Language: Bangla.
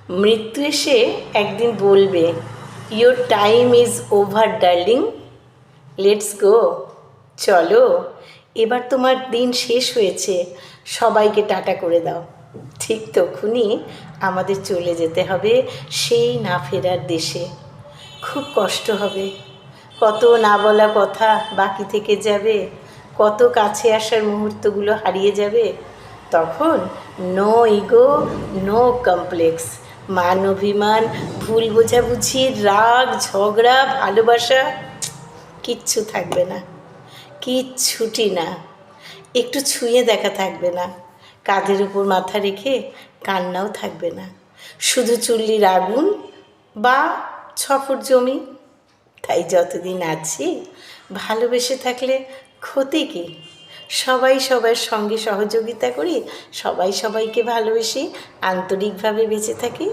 মৃত্যু এসে একদিন বলবে, your time is over darling, let's go. চলো, এবার তোমার দিন শেষ হয়েছে, সবাইকে টাটা করে দাও। ঠিক তখনই আমাদের চলে যেতে হবে সেই না ফেরার দেশে। খুব কষ্ট হবে, কত না বলা কথা বাকি থেকে যাবে, কত কাছে আসার মুহূর্তগুলো হারিয়ে যাবে। তখন নো ইগো, নো কমপ্লেক্স, মান অভিমান, ভুল বোঝাবুঝি, রাগ ঝগড়া, ভালোবাসা কিচ্ছু থাকবে না, কিচ্ছুটি না। একটু ছুঁয়ে দেখা থাকবে না, কাঁধের উপর মাথা রেখে কান্নাও থাকবে না। শুধু চুল্লির আগুন বা 6 ফুট জমি। তাই যতদিন আছি ভালোবেসে থাকলে ক্ষতি কী? সবাই সবার সঙ্গে সহযোগিতা করি, সবাই সবাইকে ভালোবেসে আন্তরিকভাবে বেঁচে থাকি।